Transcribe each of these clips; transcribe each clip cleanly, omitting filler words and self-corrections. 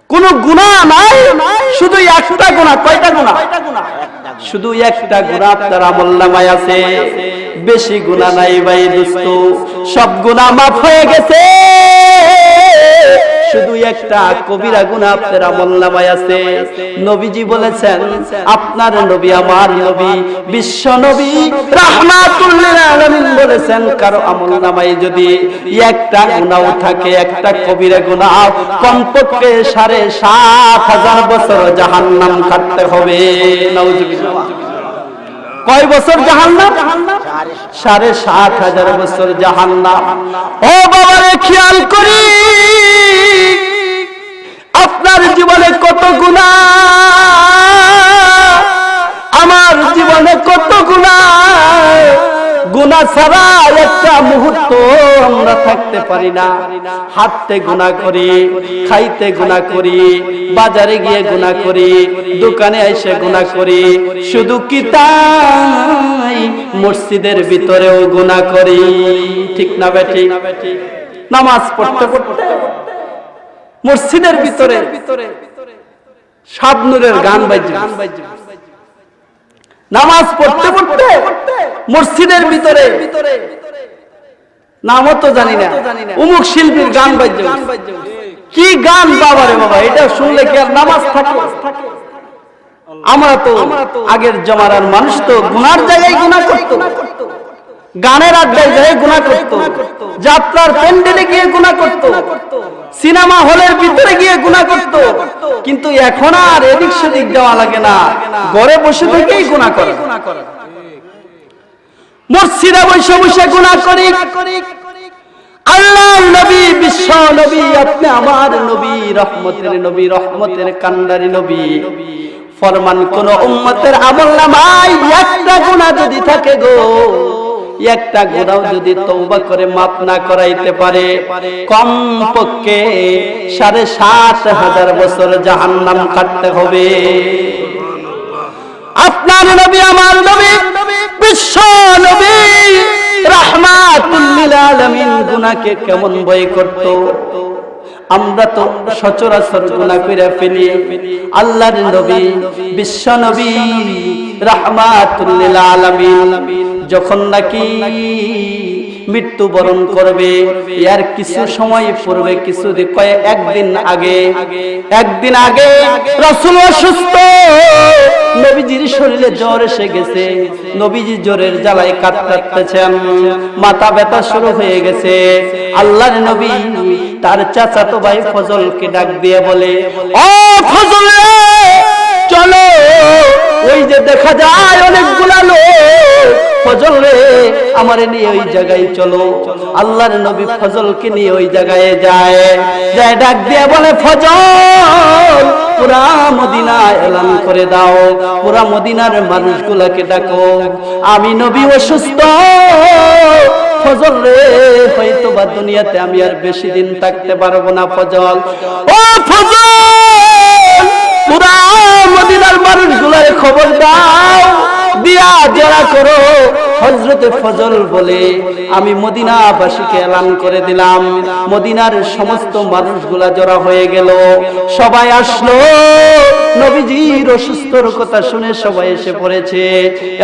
কোন গুনাহ নাই, শুধু একটা গুনাহ। কয়টা গুনাহ? শুধু একটা গুনাহ আপনার আমলনামায় আছে, বেশি গুনাহ নাই ভাই দোস্ত, সব গুনাহ মাফ হয়ে গেছে। শুধু একটা কবিরা গুনাহ আপনার আমলনামায় আছে। নবীজি বলেছেন, আপনার নবী আমার নবী বিশ্ব নবী রাহমাতুল লিল আলামিন বলেছেন, কারো আমলনামায় যদি একটা গুনাহ থাকে, একটা কবিরা গুনাহ, কমপক্ষে ৭,৫০০০ বছর জাহান্নাম কাটতে হবে। নাউজুবিল্লাহ। কয় বছর জাহান্নাম? ৭,৫০০০ বছর জাহান্নাম। ও বাবারে খেয়াল করি, আপনার জীবনে কত গুনাহ, আমার জীবনে কত গুনাহ। গুনাহ ছাড়া একটা মুহূর্ত আমরা থাকতে পারি না। হাঁটতে গুনাহ করি, খাইতে গুনাহ করি, বাজারে গিয়ে গুনাহ করি, দোকানে এসে গুনাহ করি। শুধু কি তাই, মসজিদের ভিতরেও গুনাহ করি। ঠিক না বেটি? নামাজ পড়তে পড়তে মসজিদের ভিতরে শাবনূরের গান বাজছে, নামাজ পড়তে পড়তে মসজিদের ভিতরে, নামও তো জানি না, অমুক শিল্পীর গান বাজছে। কি গান বাবারে বাবা, এটা শুনলে কি আর নামাজ থাকে? আমরা তো আগের জমানার মানুষ তো গুনার জায়গায় গুনাহ করত, গানের আড্ডায় যায় গুনাহ করত, যাত্রার প্যান্ডেলে গিয়ে গুনাহ করত, সিনেমা হলের ভিতরে গিয়ে গুনাহ করত। কিন্তু এখন আর এদিক সেদিক যাওয়া লাগে না, ঘরে বসে থেকেই গুনাহ করে। মসজিদে বসে বসে গুনাহ করি। আল্লাহর নবী বিশ্ব নবী, আপনি আমার নবী, রহমতের নবী, রহমতের কান্ডারি নবী, ফরমান কোন উম্মতের আমলনামায় একটা গুনাহ যদি থাকে গো, একটা গুনাহ যদি তওবা করে মাফ না করাইতে পারে, কমপক্ষে ৭,৫০০০ বছর জাহান্নাম কাটতে হবে। আপনার নবী আমার নবী বিশ্ব নবী রাহমাতুল লিল আলামিন গুনাহকে কেমন ভয় করত। আমরা তো সচরাচর গুনাহ কইরা ফেলি। আল্লাহর নবী বিশ্ব নবী রাহমাতুল লিল আলামিন যখন নাকি মৃত্যুবরণ করবে, এর কিছু সময় পূর্বে, একদিন আগে রাসূল অসুস্থ, নবীজির শরীরে জ্বর এসে গেছে, নবীজি জ্বরের জ্বালায় কাতরাতেছেন, মাথা ব্যথা শুরু হয়ে গেছে। আল্লাহর নবী তার চাচাতো ভাই ফজলকে ডাক দিয়ে বলে, ও ফজল চলো, ওই যে দেখা যায় অনেকগুলা লোক, ফজল রে আমারে নিয়ে ওই জায়গায় চলো। আল্লাহর নবী ফজলকে নিয়ে ওই জায়গায় যায়, ডাক দিয়ে বলে, ফজল পুরা মদিনা এলান করে দাও, পুরা মদিনার মানুষগুলাকে ডাকো, আমি নবী অসুস্থ। ফজল রে হয়তো বা দুনিয়াতে আমি আর বেশি দিন থাকতে পারবো না। ফজল, ও ফজল পুরা মদিনার মানুষগুলারে খবর দাও, দিয়া জেরা করো। হযরতে ফজল বলে, আমি মদিনাবাসীকে এলান করে দিলাম। মদিনার সমস্ত মানুষগুলা জড়া হয়ে গেল, সবাই আসলো। নবীজির অসুস্থর কথা শুনে সবাই এসে পড়েছে।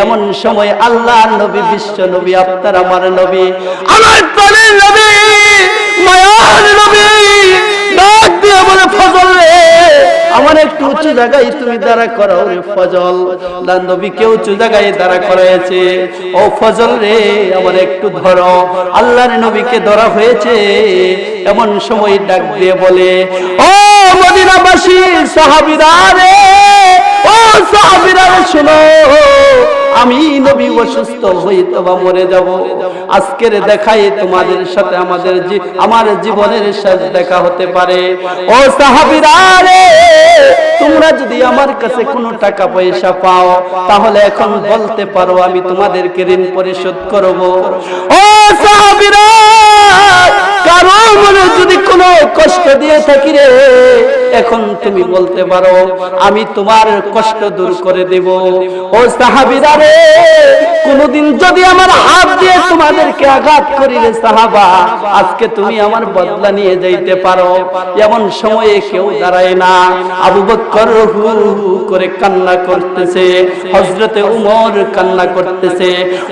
এমন সময় আল্লাহর নবী বিশ্ব নবী, আপনার আমার নবী, আমার প্রাণের নবী, মায়ার নবী ডাক দিয়ে বলে, ফজল রে আমার একটু উঁচু জায়গায় তুমি দাঁড়া করাও রে ফজল। নবীকে উঁচু জায়গায় দাঁড়া করাইছে। ও ফজল রে আমার একটু ধরো। আল্লাহর নবীকে ধরা হয়েছে। এমন সময় ডাক দিয়ে বলে, ও মদিনাবাসী সাহাবীরা রে, ও সাহাবীরা শোনো, আমি নবী অসুস্থ হইতো বা মরে যাব, আজকের দেখাই তোমাদের সাথে আমার জীবনের শেষ দেখা হতে পারে। ও সাহাবীরা রে, তোমরা যদি আমার কাছে কোনো টাকা পয়সা পাও, তাহলে এখন বলতে পারো, আমি তোমাদেরকে ঋণ পরিশোধ করব। ও সাহাবীরা, কারো মনে যদি কোনো কষ্ট দিয়ে থাকি রে, এখন তুমি বলতে পারো, আমি তোমার কষ্ট দূর করে দেব। ও সাহাবীরা রে, কোনদিন যদি আমার হাত দিয়ে তোমাদেরকে আঘাত করি রে সাহাবা, আজকে তুমি আমার বদলা নিয়ে যাইতে পারো। এমন সময়ে কেউ দাঁড়ায় না। আবু বকর হু হু করে কান্না করতেছে, হযরতে উমর কান্না করতেছে,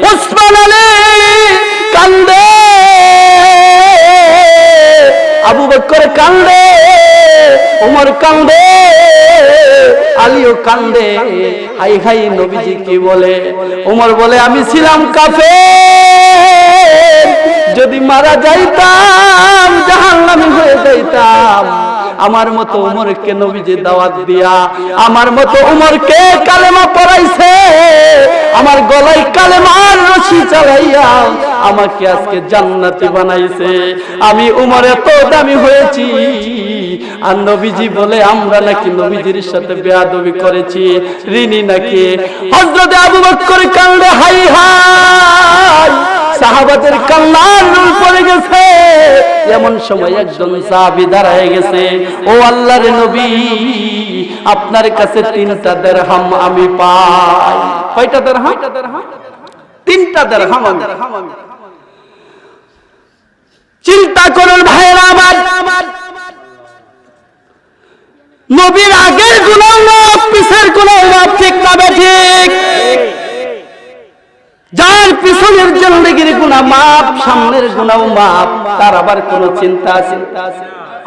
উসমান আলী কান্দে, আবু বকর কান্দে, উমর কান্দে, আলীও কান্দে। হাই হাই নবীজি কি বলে? উমর বলে, আমি ছিলাম কাফের, যদি মারা যাইতাম জাহান্নামী হয়ে যাইতাম। আমার মতো উমরকে নবীজি দাওয়াত দিয়া, আমার মতো উমরকে কালেমা পড়াইছে, আমার গলায় কালেমার রশি চালাইয়া আমাকে আজকে জান্নাতি বানাইছে। আমি উমর এত দামি হয়েছি, আর নবীজি বলে আমরা নাকি নবীজির সাথে বেয়াদবি করেছি, ঋণী নাকি। হযরত আবু বকর কান্দে, হাই হাই, সাহাবাদের কান্নার রোল পড়ে গেছে। এমন সময় একজন সাহাবী দাঁড়ায় গেছে, ও আল্লাহর নবী, আপনার কাছে 3টা দিরহাম আমি পাই। কয়টা দিরহাম? 3টা দিরহাম। চিন্তা করুন ভাইরা আমার, নবীর আগের গুনাহ মাফ, পিছের গুনাহ মাফ, ঠিক না ঠিক? যার পিছনের জিন্দেগির গুনাহ মাফ, সামনের গুনাহ মাফ, তার আবার কোনো চিন্তা আছে?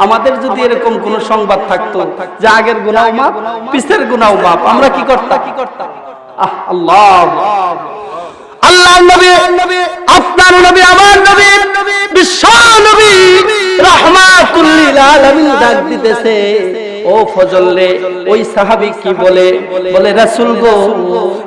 আমাদের যদি এরকম কোন সংবাদ থাকতো যে আগের গুনাহ মাফ, পিছের গুনাহ মাফ, আমরা কি করতাম? আল্লাহ, আল্লাহর নবী, আপনার নবী, আমার নবী, বিশ্ব নবী রাহমাতুল লিল আলামিন ডাক দিতেছে, ও ফজল রে। ওই সাহাবী কি বলে? বলে, রাসূল গো,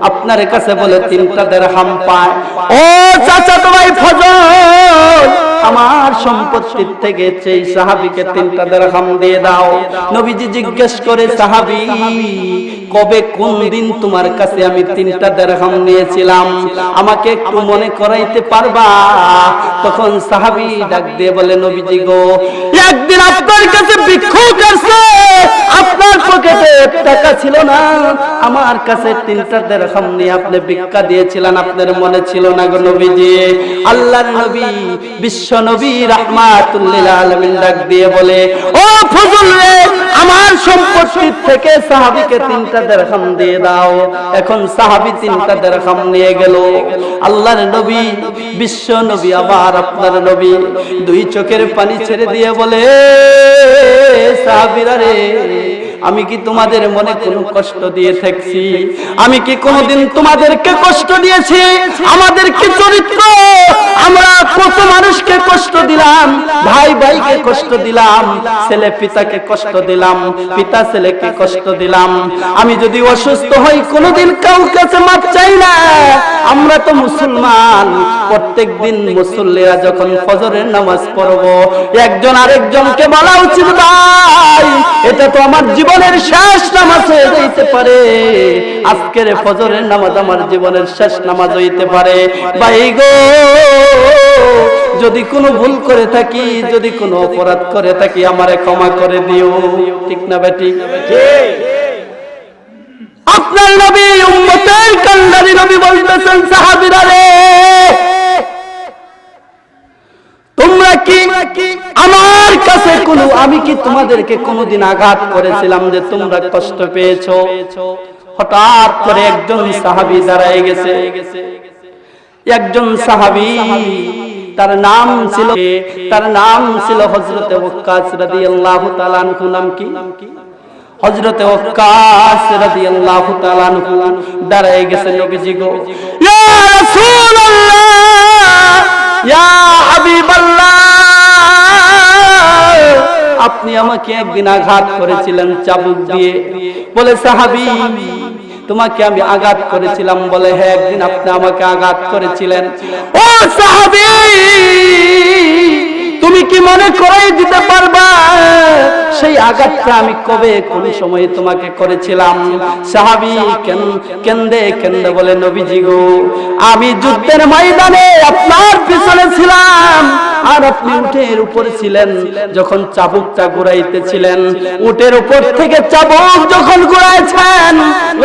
আপনার কাছে বলে 3টা দিরহাম পায়। ও চাচাতো ভাই ফজল, আমার সম্পত্তির থেকে সেই সাহাবীকে 3টা দিরহাম দিয়ে দাও। নবীজি জিজ্ঞেস করে, সাহাবী, কবে কোন দিন তোমার কাছে আমি 3টা দিরহাম নিয়েছিলাম? আমাকে একটু মনে করাইতে পারবা? তখন সাহাবী ডাক দিয়ে বলে, নবীজি গো, একদিন আপনার কাছে ভিক্ষুক আসছে, আপনার পকেটে টাকা ছিল না, আমার কাছে 3টা দিরহাম নিয়ে আপনি ভিক্ষা দিয়েছিলেন, আপনার মনে ছিল না গো নবীজি? আল্লাহর নবী, বিশ্ব নবী রাহমাতুল লিল আলামিন ডাক দিয়ে বলে, ও ফজল রে, আমার সম্পত্তির থেকে সাহাবীকে 3টা দিরহাম দিয়ে দাও। এখন সাহাবী 3টা দিরহাম নিয়ে গেল। আল্লাহর নবী, বিশ্ব নবী, আবার আপনার নবী 2 চোখের পানি ছেড়ে দিয়ে বলে, সাহাবীরা রে, আমি কি তোমাদের মনে কোনো কষ্ট দিয়ে থাকছি? আমি কি কোনোদিন তোমাদেরকে কষ্ট দিয়েছি? আমাদের কি চরিত্র? আমরা কত মানুষকে কষ্ট দিলাম, ভাই ভাইকে কষ্ট দিলাম, ছেলে পিতাকে কষ্ট দিলাম, পিতা ছেলেকে কষ্ট দিলাম। আমি যদি অসুস্থ হই, কোনোদিন কারো কাছে মাপ চাই না। আমরা তো মুসলমান, প্রত্যেকদিন মুসল্লিরা যখন ফজরের নামাজ পড়ব, একজন আরেকজনকে বলা উচিত, ভাই, এটা তো আমার জীবনের শেষ নামাজ হয়ে যেতে পারে, আজকের ফজরের নামাজ আমার জীবনের শেষ নামাজ হইতে পারে। ভাই গো, যদি কোনো ভুল করে থাকি, যদি কোনো অপরাধ করে থাকি, আমারে ক্ষমা করে দিও। ঠিক না বেটি? আপনার নবী, উম্মতের কান্ডারি নবী বলতেছেন, সাহাবীরা রে, তোমরা কি আমার কাছে কোনো, আমি কি তোমাদেরকে কোনোদিন আঘাত করেছিলাম যে তোমরা কষ্ট পেয়েছো? হঠাৎ করে একজন সাহাবী দাঁড়ায় গেছে। একজন সাহাবী, তার নাম ছিল হযরতে ওয়াক্কাস রাদিয়াল্লাহু তাআলা আনহু। নাম কি? হযরতে ওয়াক্কাস রাদিয়াল্লাহু তাআলা আনহু দাঁড়ায় গেছে, নবীজি গো, ইয়া রাসূলুল্লাহ, ইয়া হাবিবাল্লাহ, আপনি আমাকে একদিন আঘাত করেছিলেন চাবুক দিয়ে। বলে, সাহাবী, তোমাকে আমি আঘাত করেছিলাম? বলে, হ্যাঁ, একদিন আপনি আমাকে আঘাত করেছিলেন। ও সাহাবী, তুমি কি মনে করাই দিতে পারবা সেই আঘাতটা আমি কবে কোন সময় তোমাকে করেছিলাম? সাহাবী কেন্দে কেন্দে বলে, নবীজি গো, আমি যুদ্ধের ময়দানে আপনার পিছনে ছিলাম, আর আপনি উটের উপরে ছিলেন। যখন চাবুকটা ঘুরাইতেছিলেন, উটের উপর থেকে চাবুক যখন ঘুরাইছেন,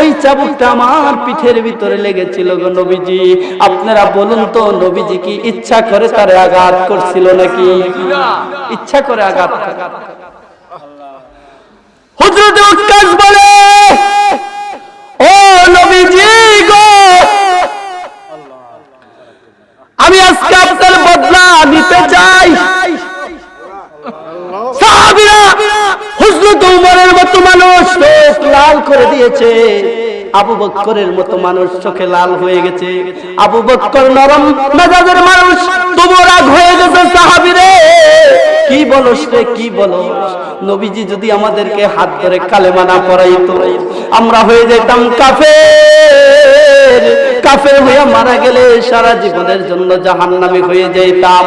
ওই চাবুকটা আমার পিঠের ভিতরে লেগেছিল গো নবীজি। আপনারা বলুন তো, নবীজি কি ইচ্ছা করে তারে আঘাত করছিল নাকি? ইচ্ছা করে আঘাত। হযরত উকাশ বলে, ও নবীজি গো, আমি আজকে আপনার বদলা নিতে চাই। সাহাবীরা হযরত ওমরের মতো মানুষ চোখ লাল করে দিয়েছে, আবু বকরের মতো মানুষ চোখে লাল হয়ে গেছে। আবু বকর নরম মেজাজের মানুষ, তবু রাগ হয়ে গেছে। সাহাবীরে কি বলস রে, কি বলস? নবীজি যদি আমাদেরকে হাত ধরে কালেমা না পড়াইতো, আমরা হয়ে যেতাম কাফের। কাফের হয়ে মারা গেলে সারা জীবনের জন্য জাহান্নামী হয়ে যেতাম।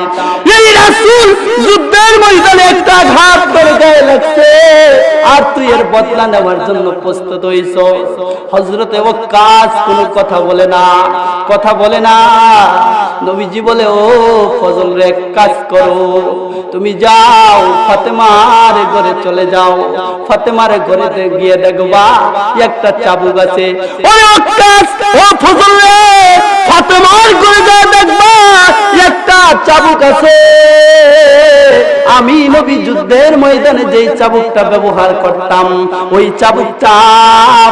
এই রাসূল যুদ্ধের ময়দানে একটা আঘাত করে গায়ে লাগছে, আর তুই এর বদলা নেওয়ার জন্য প্রস্তুত হইছ। হযরতে ওয়াক্কাস কোনো কথা বলে না, কথা বলে না। নবীজি বলে, ও ফজল রে, এক কাজ করো, তুমি যাও ফাতেমার ঘরে চলে যাও। ফাতেমার ঘরে গিয়ে দেখবা একটা চাবুক আছে। ও ওয়াক্কাস, ও ফজল রে, ফাতেমার ঘরে যা দেখবা একটা চাবুক আছে। আমি নবী যুদ্ধের ময়দানে যেই চাবুকটা ব্যবহার করতাম, ওই চাবুকটা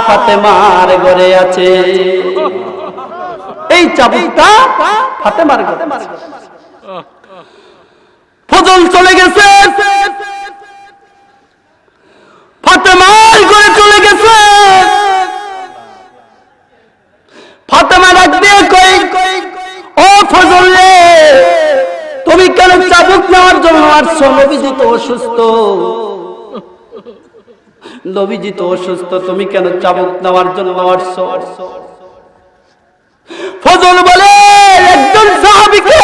ফাতেমার ঘরে আছে। এই চাবুকটা ফাতেমার ঘরে। ফজল চলে গেছে, ফাতেমার ঘরে চলে গেছে। ফাতেমা ডাক দিয়ে কই, ও ফজল রে, তুমি কেন চাবুক নেওয়ার জন্য আসছো? নবীজি তো অসুস্থ, নবীজি তো অসুস্থ, তুমি কেন চাবুক নেওয়ার জন্য আসছো? ফজল বলে, একজন সাহাবীকে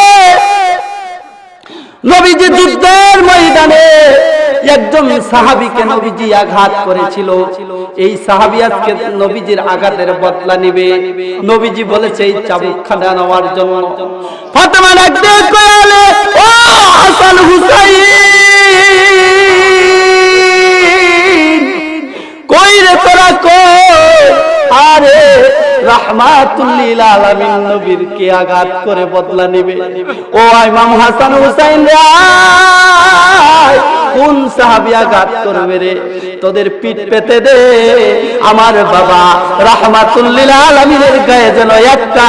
নবীজি যুদ্ধের ময়দানে একজন সাহাবীকে নবীজি আঘাত করেছিল। এই সাহাবী আজকে নবীজির আঘাতের বদলা নেবে। নবীজি বলেছে এই চাবুকখানা নেওয়ার জন্য। ফাতেমা ডাকতে কইলে, ও হাসান হুসাইন, কই রে তোরা কই? আরে রাহমাতুল লিল আলামিন নবীর কে আঘাত করে বদলা নেবে। ও ইমাম হাসান হুসাইন রে, কোন সাহাবী আঘাত করবে রে? তোদের পিঠ পেতে দে, আমার বাবা রাহমাতুল লিল আলামিনের গায়ে যেন একটা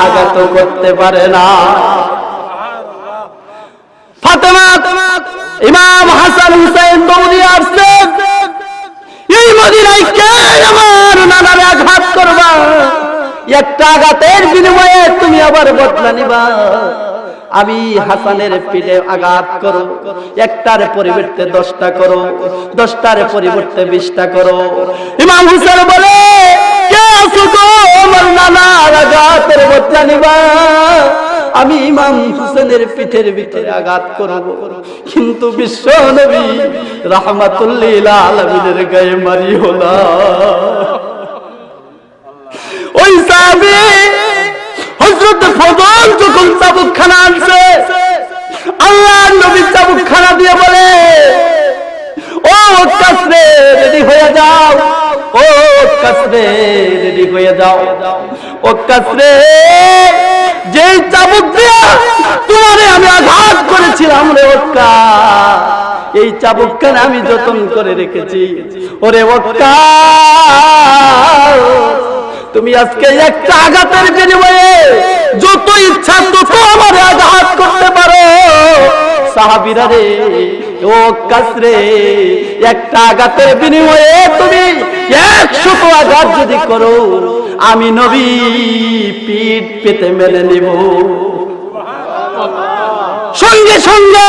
আঘাত করতে পারে না। ফাতেমা ইমাম হাসান হুসাইন দৌড়ে আসছে, এই মদিনায় কে আমার নানারে আঘাত করবা? একটা আঘাতের বিনিময়ে তুমি আবার বদলা নিবা। আমি হাসানের পিঠে আঘাত করো, একটার পরিবর্তে 10টা করো, 10টার পরিবর্তে 20টা করো। ইমাম হুসাইন বলে, কে আছো গো আমার নানার আঘাতের বদলা নিবা? আমি ইমাম হুসেনের পিঠের ভিতরে আঘাত করব, কিন্তু বিশ্ব নবী রাহমাতুল লিল আলামিনের গায়ে মারিও না। ওই সাহাবী হযরত ফজল যখন চাবুকখানা আনছে, আল্লাহর নবী চাবুকখানা দিয়ে বলে, ও ওয়াক্কাস রে, রেডি হয়ে যাও। ও ওয়াক্কাস রে, রেডি হয়ে যাও। ওয়াক্কাস রে, যেই চাবুক দিয়ে তোমারে আমি আঘাত করেছিলাম রে ওয়াক্কাস, এই চাবুকখানা আমি যতন করে রেখেছি। ওরে ওয়াক্কাস, তুমি আজকে একটা আঘাতের বিনিময়ে যত ইচ্ছা তত আমার আঘাত করতে পারো। সাহাবীরা রে, ও ওয়াক্কাস রে, একটা আঘাতের বিনিময়ে তুমি 100 আঘাত যদি করো, আমি নবী পিঠ পেতে মেনে নিব। সঙ্গে সঙ্গে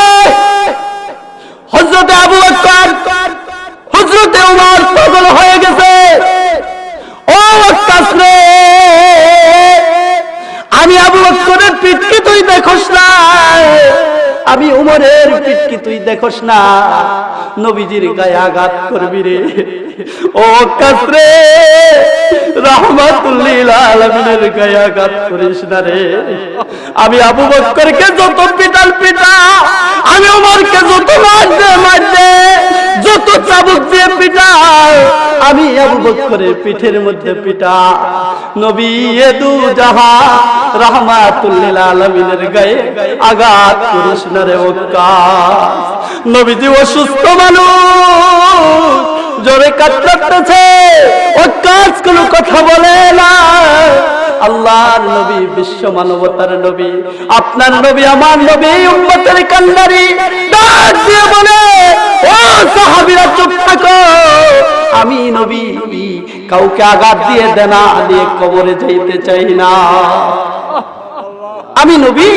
হযরত আবু বকর, হযরত ওমর পাগল হয়ে গেছে। ও ওয়াক্কাস রে, আমি আবু বকরের পিঠ কি তুই দেখোস না? আমি উমরের পিঠ কি তুই দেখোস না? নবীজির গায়ে আঘাত করবি রে। ও কাসরে রাহমাতুল লিল আলামিনের গায়ে আঘাত করিস না রে। আমি আবু বকরকে যত পিটাল পিটা, আমি ওমরকে যত মারতে যত চাবুক দিয়ে পিটা, আমি আবু বকরের পিঠের মধ্যে পিটা। নবী দু জাহান রাহমাতুল লিল আলামিনের গায়ে আঘাত করিস না রে ওয়াক্কাস। নবীজি অসুস্থ মানুষ, জোরে কাতরাতেছে, ওয়াক্কাস কোনো কথা বলে না। আল্লাহর নবী, বিশ্ব মানবতার নবী, আপনার নবী, আমার নবী, উম্মতের কান্ডারি, ডাক দিয়ে বলে, ও সাহাবীরা চুপ থাকো, আমি নবী কাউকে আঘাত দিয়ে দেনা দিয়ে কবরে যাইতে চাই না। আমি নবী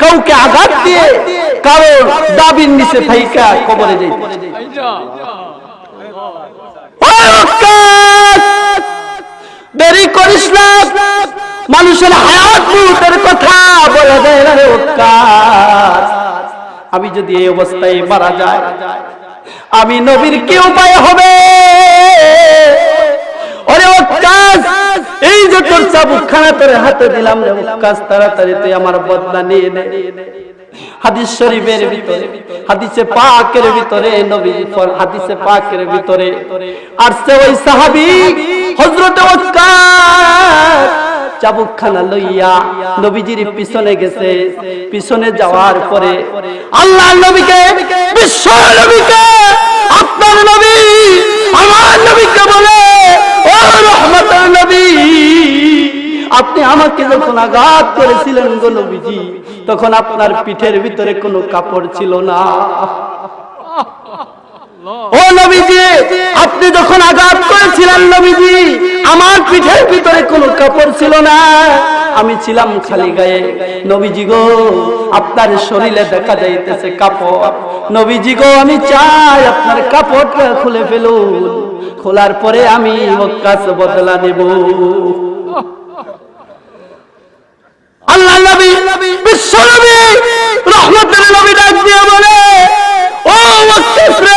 কাউকে আঘাত দিয়ে কারো দাবির নিচে থাইকা কবরে যাইতে চাই না। দেরি করিস না, মানুষের হায়াত মৃত্যুর কথা বলে দেয় না রে ওয়াক্কাস। আমি যদি এই অবস্থায় মারা যায়, আমি নবীর কি উপায় হবে? ওরে ওয়াক্কাস, এই যে তোর চাবুকখানা তোর হাতে দিলাম রে ওয়াক্কাস, তাড়াতাড়ি তুই আমার বদলা নিয়ে নে। হাদিস শরীফের ভিতরে, হাদিসে পাকের ভিতরে, নবীজি হাদিসে পাকের ভিতরে আসছে ওই সাহাবী হযরত ওয়াক্কাস চাবুকখানা লইয়া নবীজির পিছনে গেছে। পিছনে যাওয়ার পরে আল্লাহর নবীকে, বিশ্ব নবীকে, আপনার নবী, আমার নবীকে বলে, ও রহমতের নবী, আপনি আমাকে যখন আঘাত করেছিলেন গো নবীজি, তখন আপনার পিঠের ভিতরে কোনো কাপড় ছিল না। ও নবীজি, আপনি যখন আঘাত করেছিলেন নবীজি, আমার পিঠের ভিতরে কোনো কাপড় ছিল না, আমি ছিলাম খালি গায়ে। নবীজি গো, আপনার শরীরে দেখা যাইতেছে কাপড়। নবীজি গো, আমি চাই আপনার কাপড়টা খুলে ফেলুন, খোলার পরে আমি ওয়াক্কাস বদলা নেব। আল্লাহ নবী, বিশ্ব নবী, রহমতের নবী ডাক দিয়ে বলে, ও ওয়াক্কাস রে,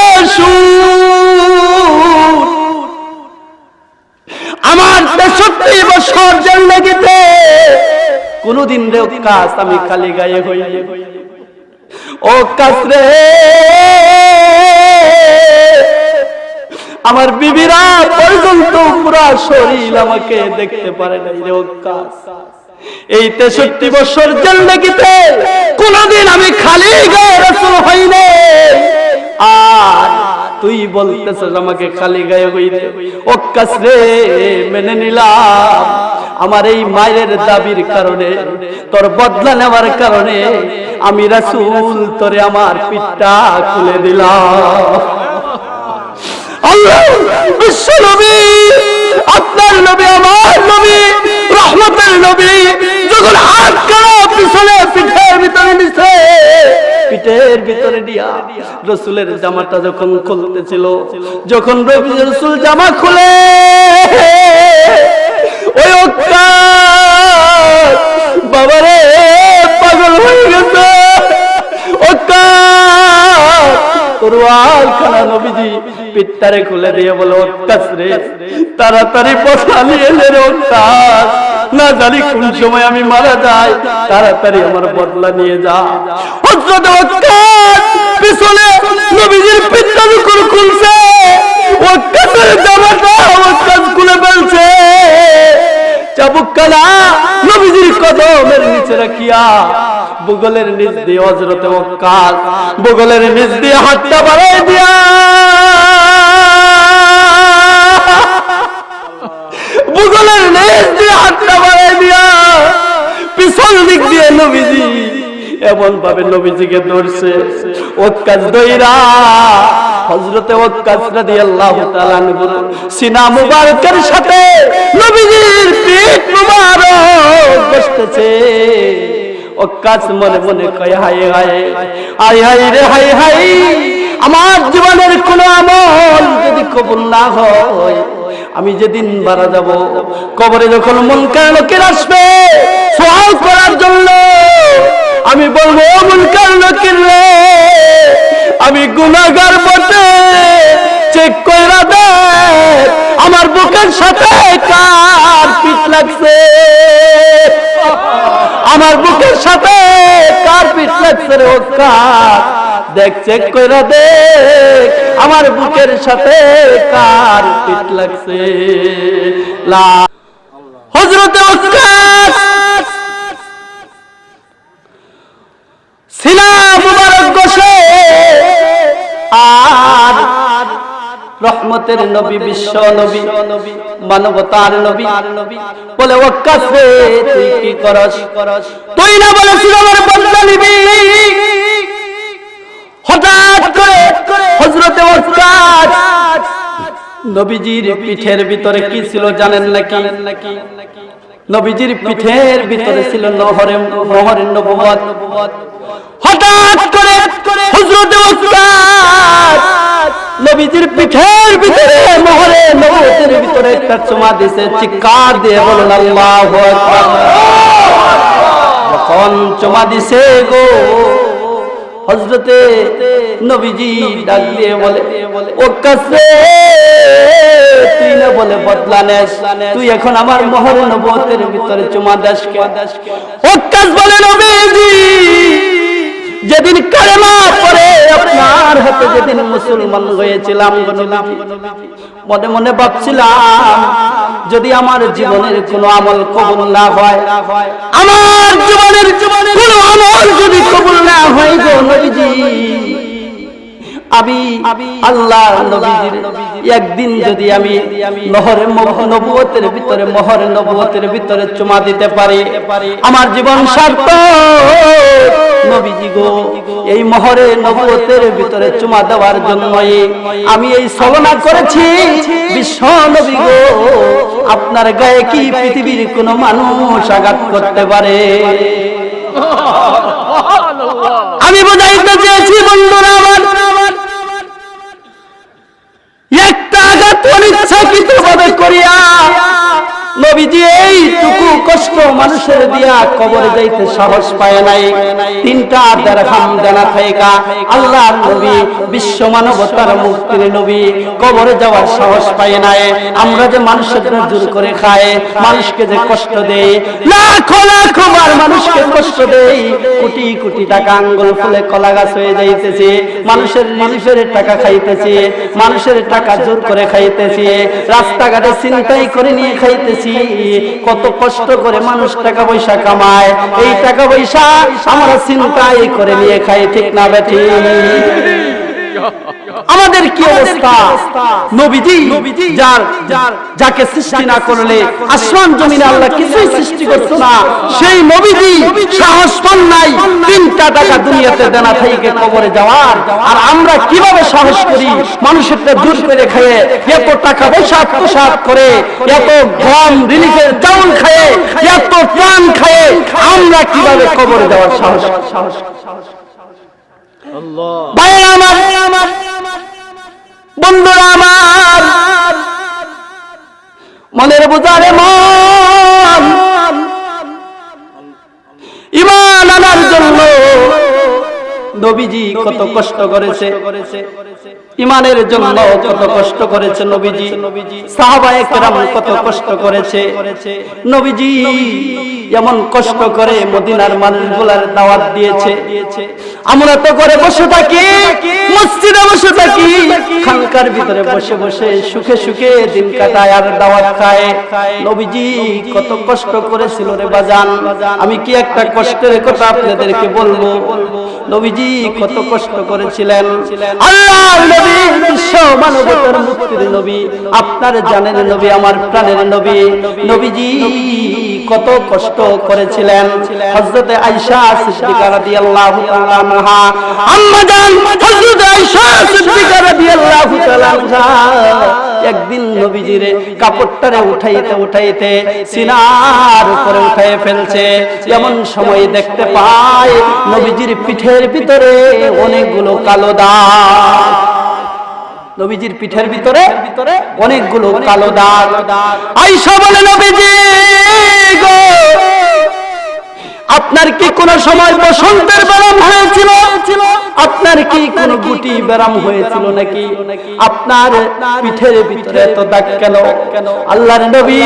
আমার 63 বছর জেল লেগেছে, কোনদিন রে ওয়াক্কাস আমি খালি গায়ে হই। ও ওয়াক্কাস রে, আমার বিবিরা পর্যন্ত পুরা শরীর আমাকে দেখতে পারে নাই রে ওয়াক্কাস। এই 63 বছর জেল লেগেছে, কোনদিন আমি খালি গায়ে রাসূল হই নাই, আর তুই বলতেছিস আমাকে খালি গায়ে হইতে। ওয়াক্কাস রে, মেনে নিলাম, আমার এই মায়ের দাবির কারণে, তোর বদলা নেওয়ার কারণে আমি রাসূল তোরে আমার পিঠটা খুলে দিলাম। আল্লাহ, বিশ্ব নবী, আপনার নবী, আমার নবী, রহমতের নবী যখন হাত কাটা পিছনে পিঠের ভিতরে নিছে, পিঠের ভিতরে দিয়া রাসূলের জামাটা যখন খুলতেছিল, যখন রাসূল জামা খুলে, ওই ওয়াক্কাস বাবারে পাগল হয়ে গেছে। ওয়াক্কাস তরোয়াল খানা নবীজি পিঠটারে খুলে দিয়ে বলে, ওয়াক্কাস রে, তাড়াতাড়ি বদলা নিয়ে নে রে ওয়াক্কাস, না জানি কোন সময় আমি মারা যাই, তাড়াতাড়ি আমার বদলা নিয়ে যা। হযরত ওয়াক্কাস পিছনে নবীজির পিঠটা যখন খুলছে, ওয়াক্কাসের জামাটা ওয়াক্কাস খুলে ফেলছে। চাবুকখানা নবীজির কদমের নিচে রাখিয়া বুগলের নিচ দিয়ে হযরত ওয়াক্কাস বুগলের নিচ দিয়ে হাতটা বাড়াই দিয়া বুগলের নিচ দিয়ে হাতটা বাড়াই দিয়া পিছন দিক দিয়ে নবীজি এমন ভাবে নবীজিকে ধরছে। ওয়াক্কাস দইরা হযরত ওয়াক্কাস রাদিয়াল্লাহু তাআলা আনহু সিনা মুবারকের সাথে নবীজির পিঠ মুবারক বসতেছে। ওয়াক্কাস মনে মনে কয়, হায় হায়, আয় হায় রে, হায় হায়, আমার জীবনের কোন আমল যদি কবুল না হয়, আমি যেদিন মারা যাব, কবরে যখন মুনকার নাকির আসবে সওয়াল করার জন্য, আমি বলবো মুনকার নাকির রে, আমি গুনাহগার বটে, চেক কইরা দেখ আমার বুকের সাথে কার পিঠ লাগছে, আমার বুকের সাথে কার পিঠ লাগছে রে ওস্তাদ, দেখ চেক কইরা দেখ আমার বুকের সাথে কার পিঠ লাগছে। হযরতে ওস্তাদ সিনা মুবারক বসে আর রহমতের নবী, বিশ্ব নবী, মানবতার নবী বলে ওয়াক্কাস রে তুই কি করস, তুই না বলেছিল আমার বদলা নিবি। হঠাৎ করে হযরতে ওয়াক্কাস নবীজির পিঠের ভিতরে কি ছিল জানেন নাকি? নবীজির পিঠের ভিতরে ছিল মোহরের নবুয়ত। হঠাৎ করে হযরতে ওয়াক্কাস নবীজির পিঠের ভিতরে মোহরের নবুয়তের ভিতরে একটা চুমা দিয়েছে, চিৎকার দিয়ে বলেন আল্লাহু আকবার। যখন চুমা দিছে গো হযরতে নবীজি ডাক দিয়ে বলে ওয়াক্কাস রে তুই না বলে বদলা নেস, তুই এখন আমার মোহরের নবুয়তের ভিতরে চুমা দাস কে? ওয়াক্কাস বলে নবীজি যেদিন কালেমা পড়ে আপনার হাতে যেদিন মুসলমান হয়েছিলাম মনে মনে ভাবছিলাম যদি আমার জীবনের কোনো আমল কবুল না হয়, আমার জীবনের কোনো আমল যদি কবুল না হয় গো নবীজি, আমি আল্লাহ নবীজির একদিন যদি আমি মোহরের নবুয়তের ভিতরে চুমা দিতে পারি আমার জীবন সার্থক। নবীজি গো এই মোহরের নবুয়তের ভিতরে চুমা দেওয়ার জন্যই আমি এই ছলনা করেছি। বিশ্ব নবী গো আপনার গায়ে কি পৃথিবীর কোনো মানুষ আঘাত করতে পারে? আমি বুঝাইতে চেয়েছি বন্ধুরা আমার, একটা আঘাত অনিচ্ছাকৃতভাবে করিয়া নবীজি এইটুকু কষ্ট মানুষের দিয়া কবরে যাইতে সাহস পায় নাই। 3টা দিরহাম দেনা থাইকা আল্লাহর নবী বিশ্ব মানবতার মুক্তির নবী কবরে যাওয়ার সাহস পায় নাই। আমরা যে মানুষের জোর করে খায়, মানুষকে যে কষ্ট দেই, লাখো লাখো বার মানুষকে কষ্ট দেই, কোটি কোটি টাকা আঙ্গুল ফুলে কলা গাছ হয়ে যাইতেছে, মানুষের রিলিফের টাকা খাইতেছে, মানুষের টাকা জোর করে খাইতেছে, রাস্তাঘাটে ছিনতাই করে নিয়ে খাইতেছে, কত কষ্ট করে মানুষ টাকা পয়সা কামায়, এই টাকা পয়সা আমরা চিন্তাই করে নিয়ে খাই, ঠিক না বেঠি? আমাদের কি অবস্থা? নবীজি যাকে সৃষ্টি না করলে আসমান জমিনে আল্লাহ কিছুই সৃষ্টি করতো না, সেই নবীজি সাহস পান নাই 3টা টাকা দুনিয়াতে দেনা থেকে কবরে যাওয়ার। আর আমরা কিভাবে সাহস করি মানুষেরটা দূর করে খেয়ে, এত টাকা পয়সা আত্মসাৎ করে, এত গম রিলিফের চাউল খায়, এত প্রাণ খায়, আমরা কিভাবে কবরে যাওয়ার সাহস? ভাইরা আমার, বন্ধুরা আমার, মনের বোঝারে মন, ঈমান আনার জন্য নবীজি কত কষ্ট করেছে, ঈমানের জন্য কত কষ্ট করেছে নবীজি, সাহাবায়ে কেরাম কত কষ্ট করেছে নবীজি। এমন কষ্ট করে মদিনার মানুষগুলার দাওয়াত দিয়েছে। আমরা তো করে বসে থাকি, মসজিদে বসে থাকি, খানকার ভিতরে বসে বসে সুখে সুখে দিন কাটায় আর দাওয়াত খায়। নবীজি কত কষ্ট করেছিল রে বাজান, আমি কি একটা কষ্টের কথা আপনাদেরকে বলবো? নবীজি কত কষ্ট করেছিলেন। আল্লাহর নবী, বিশ্ব মানবতার মুক্তির নবী, আপনার জানের নবী, আমার প্রাণের নবী, নবীজি কত কষ্ট করেছিলেন। হযরত আয়েশা সিদ্দিকা রাদিয়াল্লাহু তাআলা আনহা, আম্মা জান হযরত আয়েশা সিদ্দিকা রাদিয়াল্লাহু তাআলা আনহা একদিন নবীজিরে কাপড়টারে উঠাইতে সিনার উপরে উঠায় ফেলছে। এমন সময় দেখতে পায় নবীজির পিঠের ভিতরে অনেকগুলো কালো দাগ, নবীজির পিঠের ভিতরে অনেকগুলো কালো দাগ। আয়েশা বলে নবীজি গো আপনার কি কোন সময় বসন্তের ব্যারাম হয়েছিল? আপনার কি কোন গুটি ব্যারাম হয়েছিল নাকি? আপনার পিঠের ভিতরে এত দাগ কেন? আল্লাহর নবী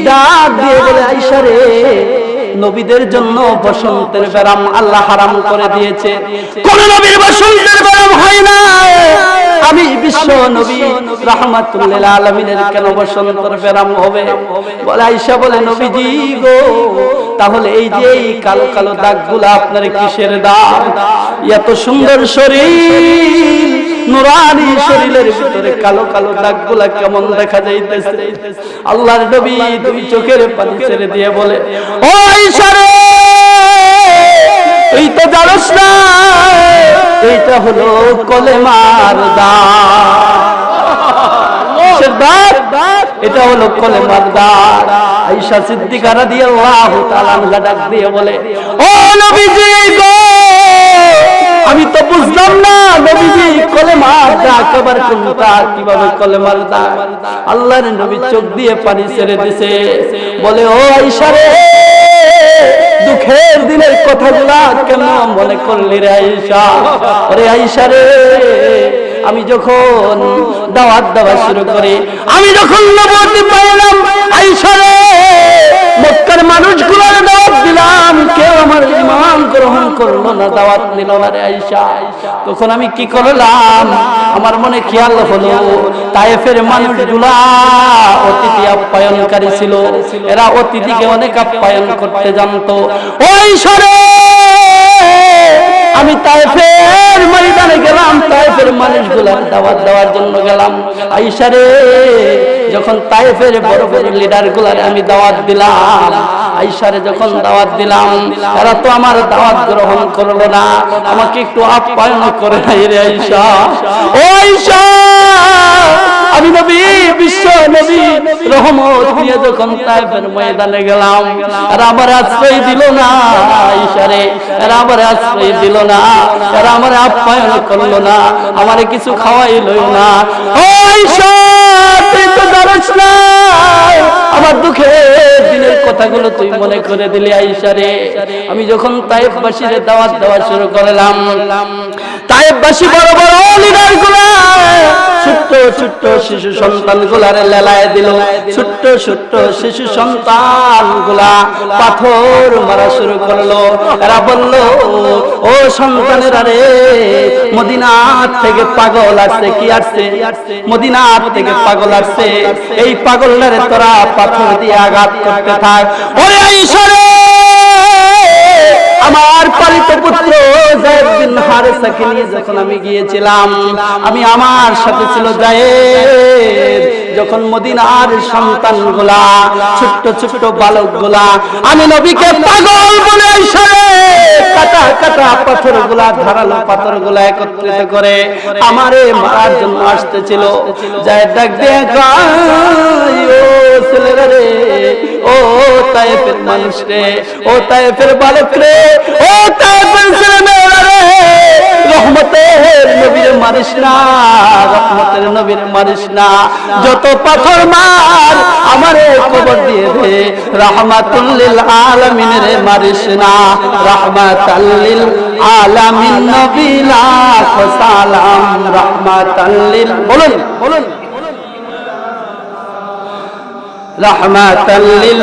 ডাক দিয়ে বলে, আয়েশা রে, নবীদের জন্য বসন্তের ব্যারাম আল্লাহ হারাম করে দিয়েছে। কোন নবীর বসন্তের ব্যারাম হয় না, আমি বিশ্ব নবী রাহমাতুল লিল আলামিনের কেন বসন্তের ব্যারাম হবে? বলে আয়েশা বলে, নবীজি গো, তাহলে এই যে এই কালো কালো দাগগুলো আপনার কিসের দাগ? এত সুন্দর শরীর, নুরানি শরীরের ভিতরে কালো কালো দাগগুলা কেমন দেখা যাইতেছে? আল্লাহর নবী দুই চোখের পানি ছেড়ে দিয়ে বলে, ও আয়েশা রে, এই তো জানোস না, এইটা হলো কলেমার দাগ, এটা হলো কলেমার দাগ। আয়েশা সিদ্দিকা রাদিয়াল্লাহু তাআলা আনহা ডাক দিয়ে বলে, ও নবীজি গো, আমি তো বুঝলাম না নবীজি কলেমার দাগ আবার কোনটা, কিভাবে কলেমার দাগ? আল্লাহর নবী চোখ দিয়ে পানি ছেড়ে দিছে, বলে, ও আয়েশা রে, দুঃখের দিনের কথাগুলা কেন মনে করলি রে আয়েশা? আরে আয়েশা রে, আমি যখন দাওয়াত দেওয়া শুরু করি, আমি যখন নবুয়ত পাইলাম, আয়েশা রে, মক্কার মানুষগুলোর দাওয়াত দিলাম, কেউ আমার ঈমান গ্রহণ করলো না, দাওয়াত নিল না রে আয়েশা। তখন আমি কি করলাম? আমার মনে খেয়াল হলো, তায়েফের মানুষগুলা অতিথি আপ্যায়নকারী ছিল, এরা অতিথিকে অনেক আপ্যায়ন করতে জানতো। ওই সরে আমি তায়েফের ময়দানে গেলাম, তায়েফের মানুষগুলার দাওয়াত দেওয়ার জন্য গেলাম। আয়েশা রে, যখন তায়েফের বড় বড় লিডার গুলার আমি দাওয়াত দিলাম, আয়েশা রে যখন দাওয়াত দিলাম, এরা তো আমার দাওয়াত গ্রহণ করলো না, আমাকে একটু আপ্যায়ন করে নাই রে আয়েশা। ও আয়েশা, আমি নবী, বিশ্ব নবী রহমত দিয়ে যখন তায়েফের ময়দানে গেলাম, এরা আমার আশ্রয় দিল না আয়েশা রে, এরা আমার আশ্রয় দিল না, এরা আমার আপ্যায়ন করলো না, আমারে কিছু খাওয়াইলো না। ও আয়েশা, তুই তো জানিস না আমার দুঃখের দিনের কথাগুলো তুই মনে করে দিলি আয়েশা রে। আমি যখন তায়েফবাসীর দাওয়াত দেওয়া শুরু করলাম, তায়েফবাসী বড় বড় লিডার গুলা ছোট্ট ছোট্ট শিশু সন্তান গুলারে লেলায় দিল। ছোট্ট ছোট্ট শিশু সন্তান গুলা পাথর মারা শুরু করলো। এরা বলল, ও সন্তানেরা রে, মদিনার থেকে পাগল আসছে। কি আসছে? মদিনার থেকে পাগল আসছে। এই পাগলটারে তোরা পাথর দিয়ে আঘাত করতে থাক। ওরে আয়েশা রে, আমার পালিত পুত্র যায়েদ বিন হারেসাকে নিয়ে যখন আমি গিয়েছিলাম, আমি আমার সাথে ছিল যায়েদ। যখন মদিনার সন্তানগুলা, ছোট্ট ছোট্ট বালকগুলা, আমি নবীকে পাগল বলে ইশারে কাটা কাটা পাথরগুলা, ধারালো পাথরগুলা একত্রিত করে আমারে মারার জন্য আসতেছিল। যায়েদ ডাক দিয়ে কয়, ও ছেলেরা রে, ও তায়েফের মানুষ রে, ও তায়েফের বালক রে, ও তায়েফের ছেলেমেয়েরা রে, রহমতের নবীর মারিস না, রহমতের নবীর মারিস না। যত পাথর মার আমারে কবর দিয়ে দে, রাহমাতুল লিল আলামিনের মারিস না। রাহমাতাল লিল আলামিন নবী লাখ সালাম, রাহমাতাল লিল, বলুন বলুন, রাহমাতাল লিল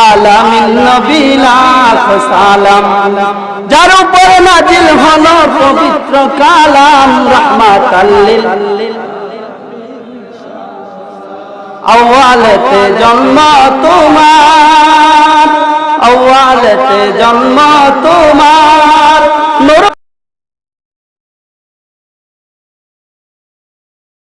আলামিন নবী লাখ সালাম, যার উপর নাজিল হলো পবিত্র কালাম। রাহমাতাল লিল, আওয়ালেতে জন্ম তোমার, আওয়ালেতে জন্ম তোমার।